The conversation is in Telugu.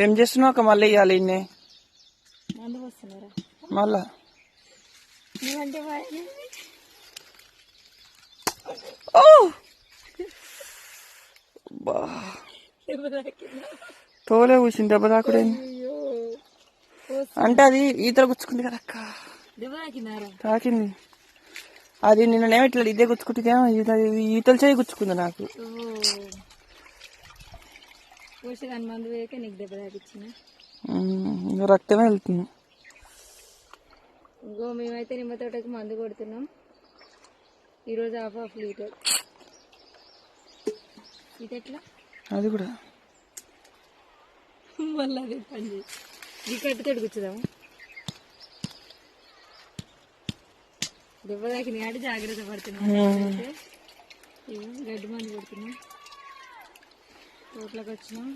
ఏం చేస్తున్నావు ఒక మళ్ళీ ఇవ్వాలి ఇన్నే మళ్ళా తోలే కూర్చుంది దెబ్బ తాకుడేంది అంటే అది ఈతలు గుచ్చుకుంది కదా అక్క తాకింది అది నిన్ననేమో ఇట్లా ఇదే గుచ్చుకుంటుందేమో ఈతలు చేయి గుచ్చుకుంది నాకు రక్తమే వెళ్తుంది ఇంకో మేమైతే నిమ్మ తోటకి మందు కొడుతున్నాం ఈరోజు హాఫ్ లీటర్ ఇది ఎట్లా అది కూడా మళ్ళీ అదే పని ఈ కట్టుతోటి కూర్చుదాము దెబ్బ తాకింది కాబట్టి జాగ్రత్త పడుతున్నాం గడ్డి మందు కొడుతున్నాం తోటలోకి వచ్చినాం